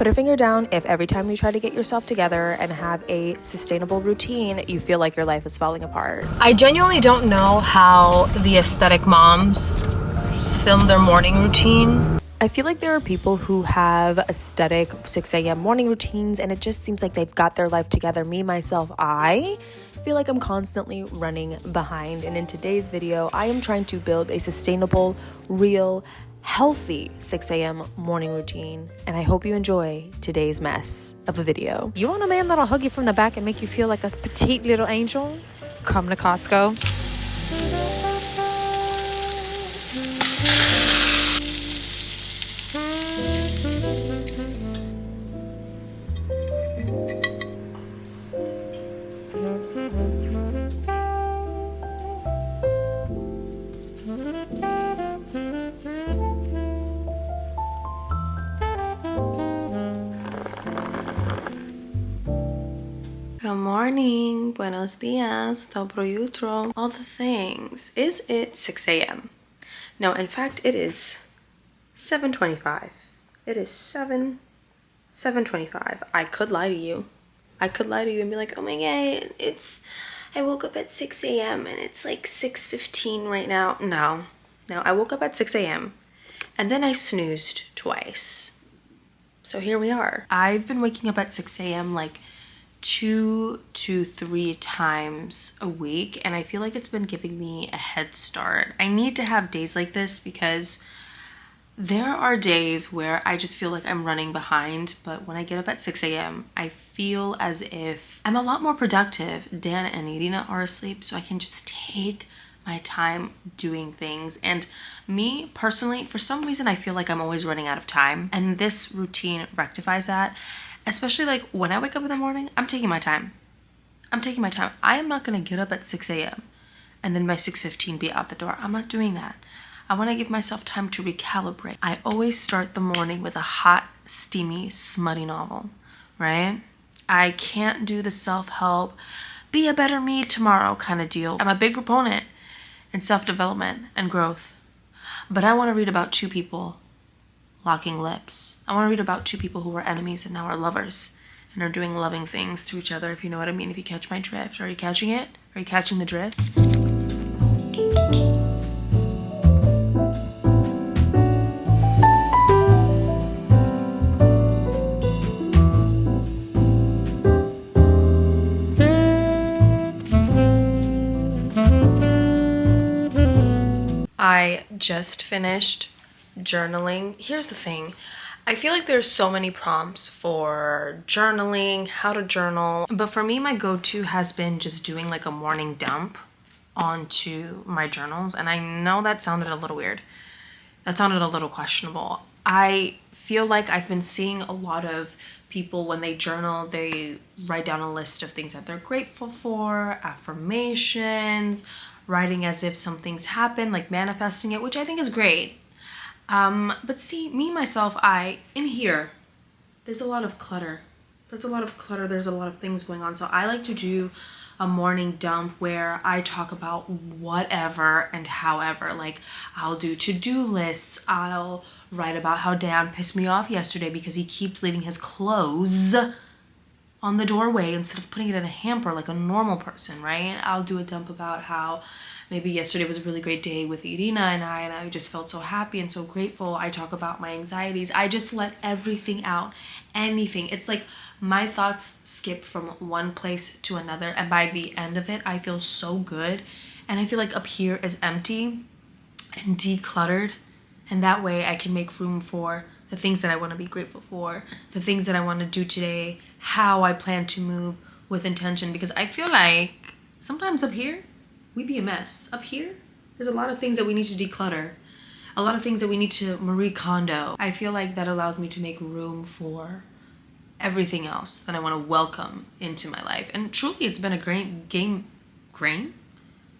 Put a finger down if every time you try to get yourself together and have a sustainable routine, you feel like your life is falling apart. I genuinely don't know how the aesthetic moms film their morning routine. I feel like there are people who have aesthetic 6 a.m. morning routines and it just seems like they've got their life together. Me, myself, I feel like I'm constantly running behind. And in today's video, I am trying to build a sustainable, real, healthy 6 a.m. morning routine. And I hope you enjoy today's mess of a video. You want a man that'll hug you from the back and make you feel like a petite little angel? Come to Costco. Good morning, buenos dias, dobro jutro, all the things. Is it 6 a.m.? No, in fact, it is 7:25. It is 7:25. I could lie to you. I could lie to you and be like, oh my god, I woke up at 6 a.m. and it's like 6:15 right now. No, I woke up at 6 a.m. and then I snoozed twice. So here we are. I've been waking up at 6 a.m. like 2 to 3 times a week, and I feel like it's been giving me a head start. I need to have days like this because there are days where I just feel like I'm running behind, but when I get up at 6 a.m. I feel as if I'm a lot more productive. Dan and Irina are asleep, so I can just take my time doing things. And me personally, for some reason, I feel like I'm always running out of time, and this routine rectifies that. Especially like when I wake up in the morning, I'm taking my time. I am not gonna get up at 6 a.m. and then by 6:15 be out the door. I'm not doing that. I wanna give myself time to recalibrate. I always start the morning with a hot, steamy, smutty novel, right? I can't do the self-help, be a better me tomorrow kind of deal. I'm a big proponent in self-development and growth, but I wanna read about 2 people locking lips. I want to read about 2 people who were enemies and now are lovers and are doing loving things to each other, if you know what I mean, if you catch my drift. Are you catching it? Are you catching the drift? I just finished journaling. Here's the thing. I feel like there's so many prompts for journaling, how to journal, but for me, my go-to has been just doing like a morning dump onto my journals. And I know that sounded a little weird. That sounded a little questionable. I feel like I've been seeing a lot of people when they journal, they write down a list of things that they're grateful for, affirmations, writing as if something's happened, like manifesting it, which I think is great. But see, me, myself, in here, there's a lot of clutter. There's a lot of things going on. So I like to do a morning dump where I talk about whatever and however. Like, I'll do to-do lists. I'll write about how Dan pissed me off yesterday because he keeps leaving his clothes on the doorway instead of putting it in a hamper like a normal person, right? I'll do a dump about how maybe yesterday was a really great day with Irina and I just felt so happy and so grateful. I talk about my anxieties. I just let everything out, anything. It's like my thoughts skip from one place to another, and by the end of it, I feel so good. And I feel like up here is empty and decluttered, and that way I can make room for the things that I want to be grateful for, the things that I want to do today, how I plan to move with intention, because I feel like sometimes up here, we be a mess. Up here, there's a lot of things that we need to declutter, a lot of things that we need to Marie Kondo. I feel like that allows me to make room for everything else that I want to welcome into my life. And truly, it's been a great game.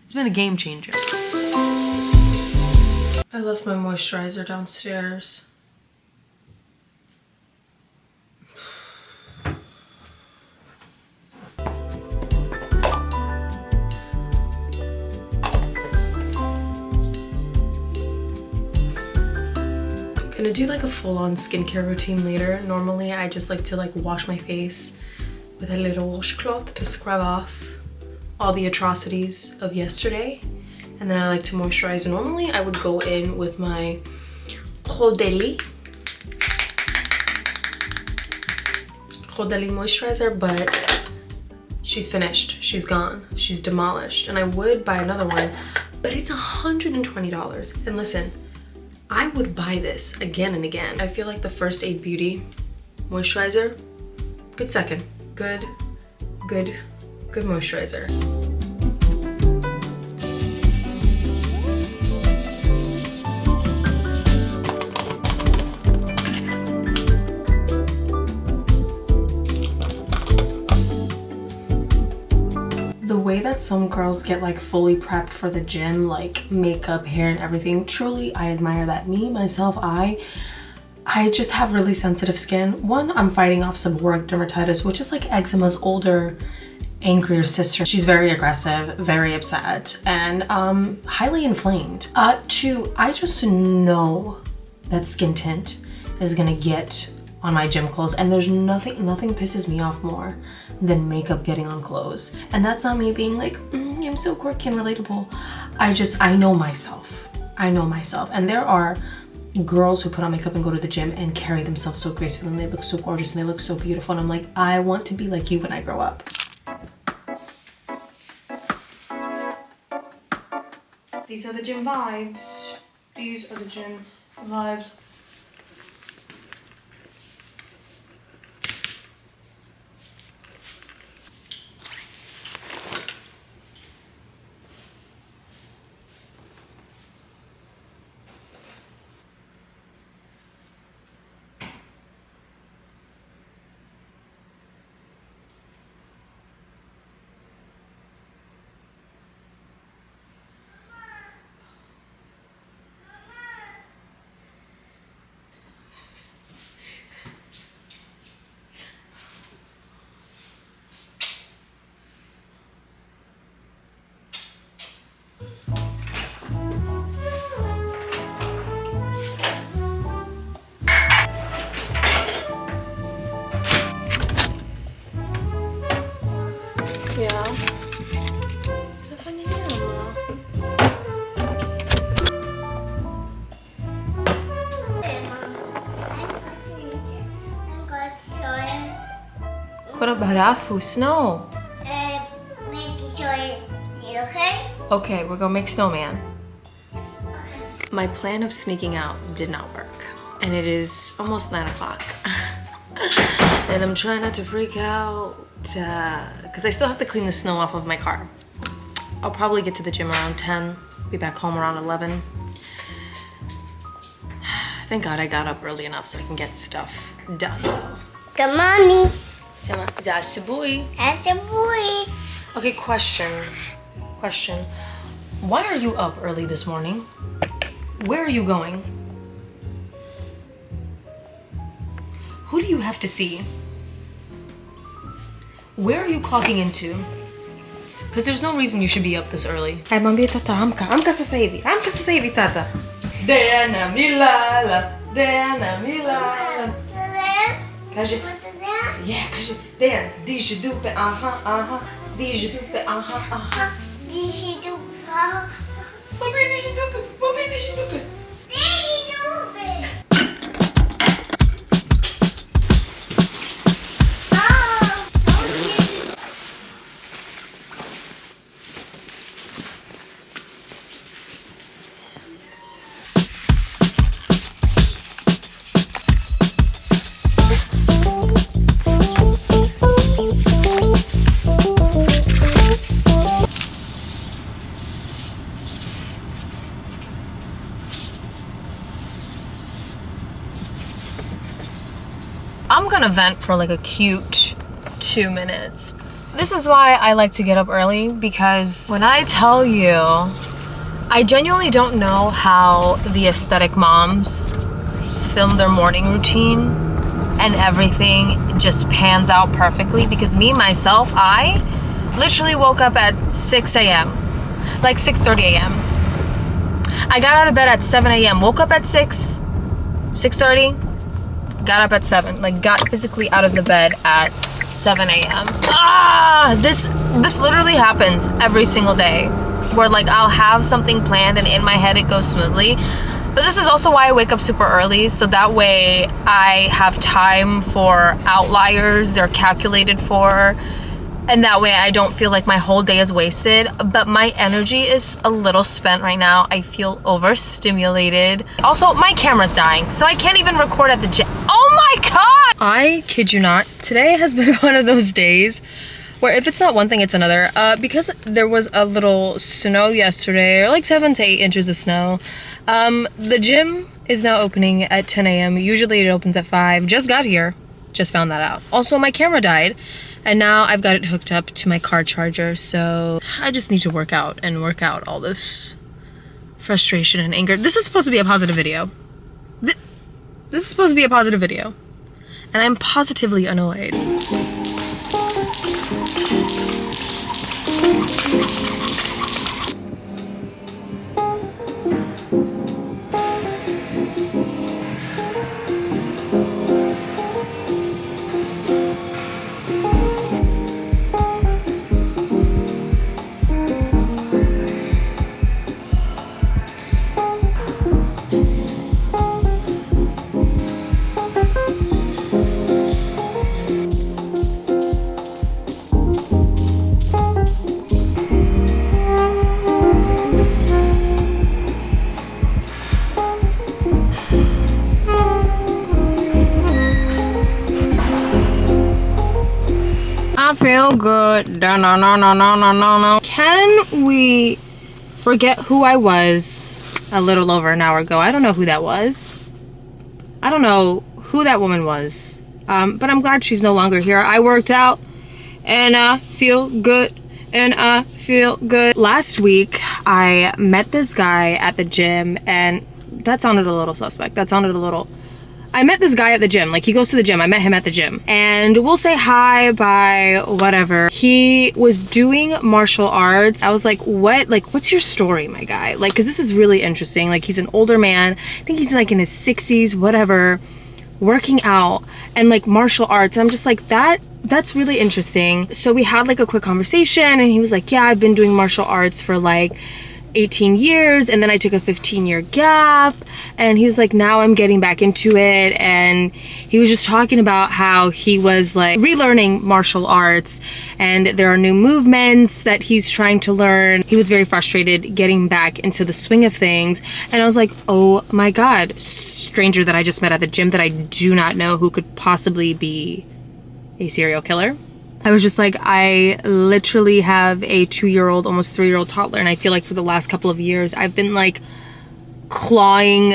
It's been a game changer. I left my moisturizer downstairs. I'm gonna gonna do like a full-on skincare routine later. Normally I just like to like wash my face with a little washcloth to scrub off all the atrocities of yesterday. And then I like to moisturize. Normally I would go in with my Caudalie moisturizer, but she's finished. She's gone. She's demolished. And I would buy another one, but it's $120. And listen, I would buy this again and again. I feel like the First Aid Beauty moisturizer, good second. Good moisturizer. The way that some girls get like fully prepped for the gym, like makeup, hair, and everything, truly I admire that. Me, myself, I just have really sensitive skin. One, I'm fighting off seborrheic dermatitis, which is like eczema's older, angrier sister. She's very aggressive, very upset, and highly inflamed. Two, I just know that skin tint is gonna get on my gym clothes, and there's nothing pisses me off more than makeup getting on clothes. And that's not me being like, I'm so quirky and relatable. I know myself. And there are girls who put on makeup and go to the gym and carry themselves so gracefully, and they look so gorgeous and they look so beautiful, and I'm like, I want to be like you when I grow up. These are the gym vibes. These are the gym vibes. Ja. Co fajnie nie ma. Kolla bara snow. Make soy. Okay? Okay, we're gonna make snowman. My plan of sneaking out did not work, and it is almost 9 o'clock. And I'm trying not to freak out because I still have to clean the snow off of my car. I'll probably get to the gym around 10, be back home around 11. Thank God I got up early enough so I can get stuff done. Good morning. Zasubui. That's a boy. Okay, question. Why are you up early this morning? Where are you going? Who do you have to see? Where are you clocking into? Because there's no reason you should be up this early. Ay, mami, tata, amka sa saivi, tata. Deana milala, Kaže, yeah, kaže, Dean, diži dupe, aha, diži dupe, aha. Diži dupe. Mami, diži dupe. Diži dupe. I'm gonna vent for like a cute 2 minutes. This is why I like to get up early, because when I tell you, I genuinely don't know how the aesthetic moms film their morning routine and everything just pans out perfectly. Because me, myself, I literally woke up at 6 a.m. like 6:30 a.m. I got out of bed at 7 a.m. woke up at 6, 6:30. Got up at 7. Like, got physically out of the bed at 7 a.m. This literally happens every single day, where like I'll have something planned and in my head it goes smoothly. But this is also why I wake up super early, so that way I have time for outliers. They're calculated for, and that way I don't feel like my whole day is wasted. But my energy is a little spent right now. I feel overstimulated. Also, my camera's dying, so I can't even record at the gym. Oh my god! I kid you not, today has been one of those days where if it's not one thing, it's another. Because there was a little snow yesterday, or like 7 to 8 inches of snow. The gym is now opening at 10 a.m. Usually it opens at 5. Just got here. Just found that out. Also, my camera died, and now I've got it hooked up to my car charger, so I just need to work out all this frustration and anger. This is supposed to be a positive video. This is supposed to be a positive video, and I'm positively annoyed. I feel good. No. Can we forget who I was a little over an hour ago? I don't know who that was. I don't know who that woman was. But I'm glad she's no longer here. I worked out and I feel good. Last week, I met this guy at the gym, and that sounded a little suspect. I met this guy at the gym. Like, he goes to the gym. I met him at the gym. And we'll say hi, bye, whatever. He was doing martial arts. I was like, what? Like, what's your story, my guy? Like, because this is really interesting. Like, he's an older man. I think he's like in his 60s, whatever, working out and like martial arts. I'm just like, that's really interesting. So we had like a quick conversation, and he was like, yeah, I've been doing martial arts for like 18 years, and then I took a 15-year gap, and he was like, now I'm getting back into it. And he was just talking about how he was like relearning martial arts, and there are new movements that he's trying to learn. He was very frustrated getting back into the swing of things, and I was like, oh my god, stranger that I just met at the gym that I do not know, who could possibly be a serial killer. I was just like, I literally have a 2-year-old, almost 3-year-old toddler, and I feel like for the last couple of years, I've been like clawing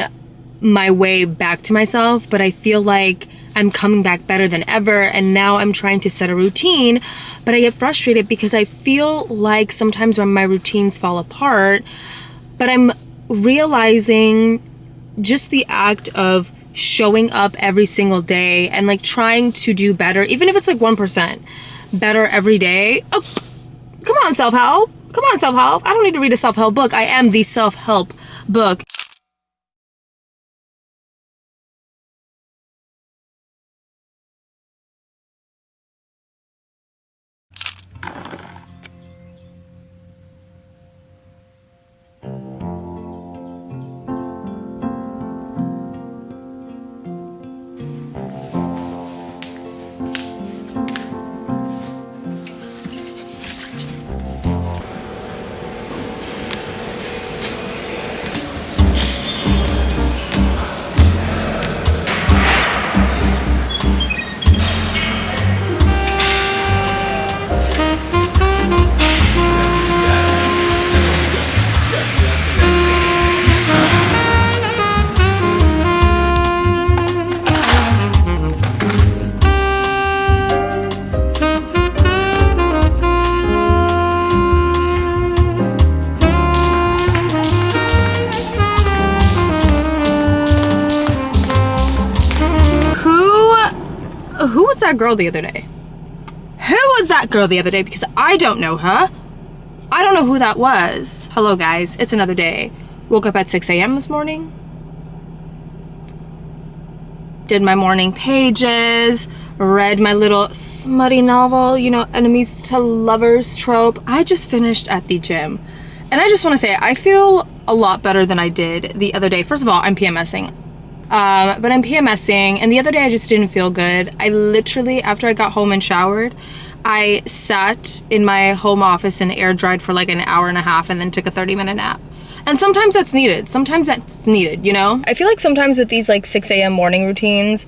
my way back to myself, but I feel like I'm coming back better than ever, and now I'm trying to set a routine, but I get frustrated because I feel like sometimes when my routines fall apart, but I'm realizing just the act of showing up every single day and like trying to do better, even if it's like 1% better every day. Oh, come on, self-help. I don't need to read a self-help book. I am the self-help book. Who was that girl the other day? Because I don't know her. I don't know who that was. Hello guys, it's another day. Woke up at 6 a.m. this morning. did my morning pages, read my little smutty novel, you know, enemies to lovers trope. I just finished at the gym. And I just want to say, I feel a lot better than I did the other day. First of all, I'm PMSing. But I'm PMSing, and the other day I just didn't feel good. I literally, after I got home and showered, I sat in my home office and air dried for like an hour and a half and then took a 30-minute nap. And sometimes that's needed. Sometimes that's needed, you know? I feel like sometimes with these like 6 a.m. morning routines,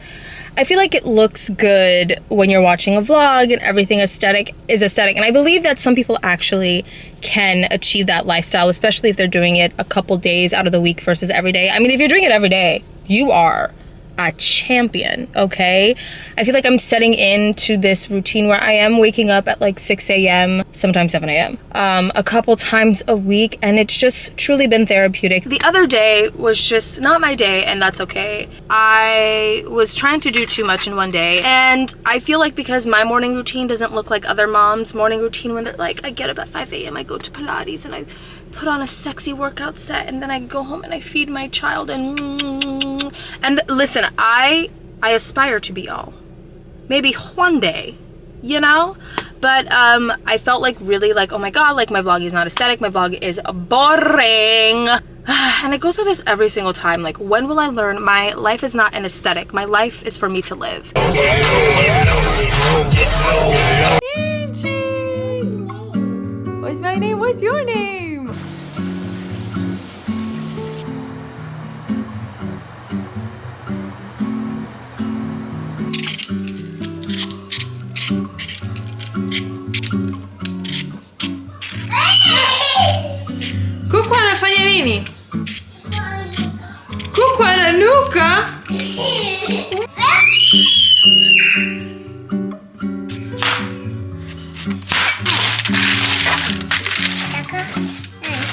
I feel like it looks good when you're watching a vlog and everything is aesthetic. And I believe that some people actually can achieve that lifestyle, especially if they're doing it a couple days out of the week versus every day. I mean, if you're doing it every day, you are a champion, okay? I feel like I'm setting into this routine where I am waking up at like 6 a.m., sometimes 7 a.m., a couple times a week, and it's just truly been therapeutic. The other day was just not my day, and that's okay. I was trying to do too much in one day, and I feel like because my morning routine doesn't look like other moms' morning routine when they're like, I get up at 5 a.m., I go to Pilates, and I put on a sexy workout set, and then I go home and I feed my child, and listen, I aspire to be all. Maybe one day, you know? But I felt like really like, oh my god, like my vlog is not aesthetic, my vlog is boring. And I go through this every single time, like when will I learn my life is not an aesthetic, my life is for me to live. What's my name? What's your name? Kuku anafanya nini? Kuku ananuka?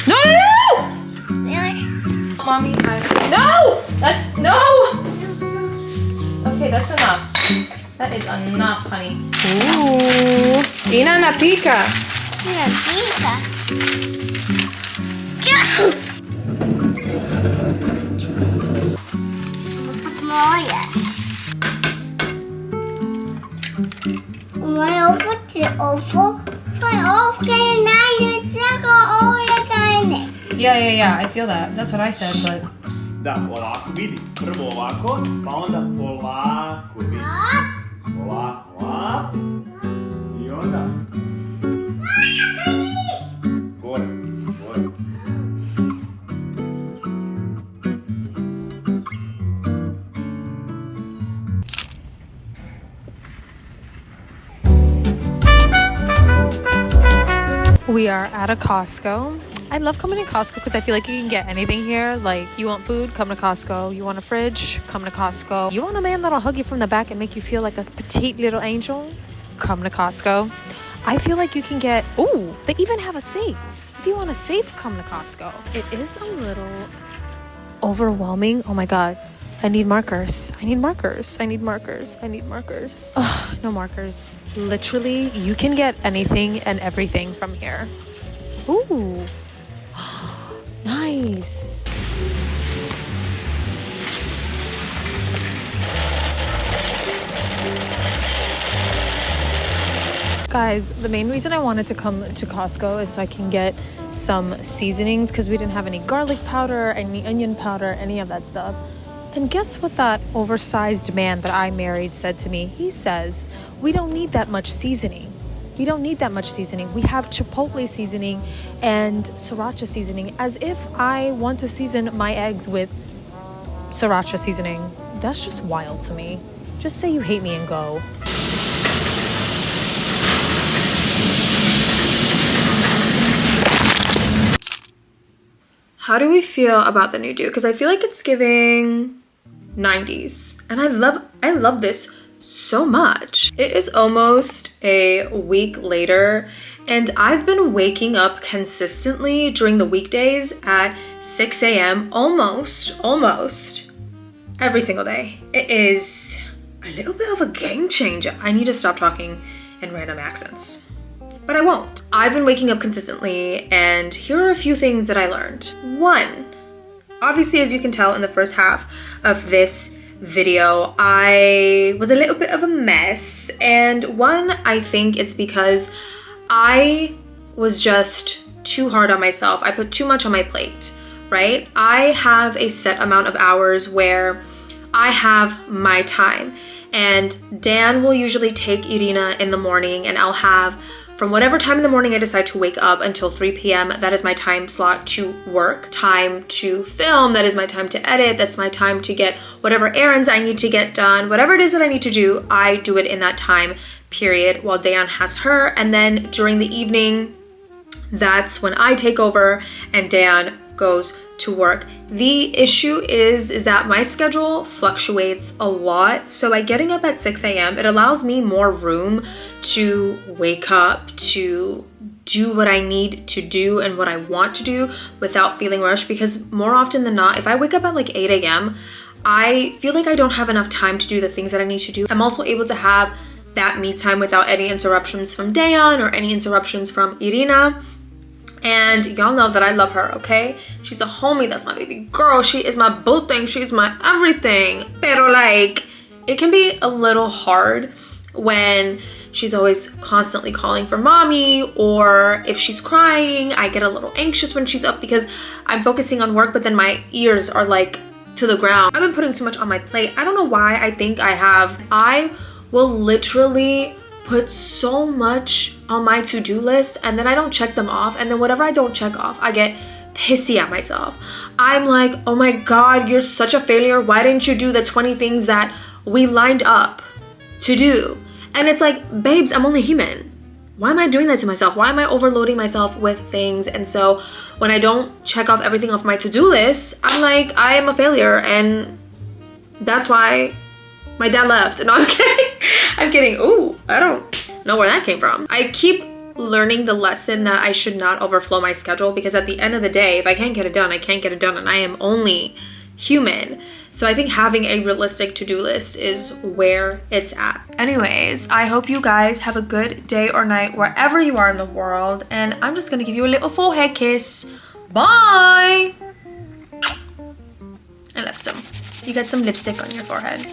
No, no, no! Mommy, no! That's, no! Okay, that's enough. That is enough, honey. Ooh. Ina napika. Yeah, I feel that. That's what I said, but... Da, ovako, vidi. Prvo ovako, pa onda polako, vidi. Polako, ovako. I onda... Gore, gore. We are at a Costco. I love coming to Costco because I feel like you can get anything here. Like, you want food? Come to Costco. You want a fridge? Come to Costco. You want a man that'll hug you from the back and make you feel like a petite little angel? Come to Costco. I feel like you can get... Ooh, they even have a safe. If you want a safe, come to Costco. It is a little overwhelming. Oh my god. I need markers. I need markers. I need markers. I need markers. Ugh, no markers. Literally, you can get anything and everything from here. Ooh. Nice. Guys, the main reason I wanted to come to Costco is so I can get some seasonings because we didn't have any garlic powder, any onion powder, any of that stuff. And guess what that oversized man that I married said to me? He says, we don't need that much seasoning. We don't need that much seasoning. We have chipotle seasoning and sriracha seasoning, as if I want to season my eggs with sriracha seasoning. That's just wild to me. Just say you hate me and go. How do we feel about the new do? Because I feel like it's giving 90s. And I love this so much. It is almost a week later and I've been waking up consistently during the weekdays at 6 a.m. almost every single day. It is a little bit of a game changer. I need to stop talking in random accents, but I won't. I've been waking up consistently and here are a few things that I learned. One, obviously, as you can tell in the first half of this video, I was a little bit of a mess. And one, I think it's because I was just too hard on myself. I put too much on my plate, right? I have a set amount of hours where I have my time, and Dan will usually take Irina in the morning, and I'll have from whatever time in the morning I decide to wake up until 3 p.m. That is my time slot to work, time to film, that is my time to edit, that's my time to get whatever errands I need to get done, whatever it is that I need to do, I do it in that time period while Dan has her. And then during the evening, that's when I take over and Dan goes to work. The issue is that my schedule fluctuates a lot. So by getting up at 6 a.m., it allows me more room to wake up, to do what I need to do and what I want to do without feeling rushed. Because more often than not, if I wake up at like 8 a.m., I feel like I don't have enough time to do the things that I need to do. I'm also able to have that me time without any interruptions from Dayan or any interruptions from Irina. And y'all know that I love her, okay? She's a homie, that's my baby girl. She is my boo thing, she's my everything. Pero like, it can be a little hard when she's always constantly calling for mommy, or if she's crying, I get a little anxious when she's up because I'm focusing on work, but then my ears are like to the ground. I've been putting too much on my plate. I don't know why I think I will literally put so much on my to-do list and then I don't check them off, and then whatever I don't check off, I get pissy at myself. I'm like, oh my god, you're such a failure. Why didn't you do the 20 things that we lined up to do? And it's like, babes, I'm only human. Why am I doing that to myself? Why am I overloading myself with things? And so when I don't check off everything off my to-do list, I'm like, I am a failure, and that's why my dad left. No, I'm kidding. I'm kidding. Ooh, I don't know where that came from. I keep learning the lesson that I should not overflow my schedule, because at the end of the day, if I can't get it done, I can't get it done, and I am only human. So I think having a realistic to-do list is where it's at. Anyways, I hope you guys have a good day or night wherever you are in the world, and I'm just gonna give you a little forehead kiss. Bye! I love some. You got some lipstick on your forehead.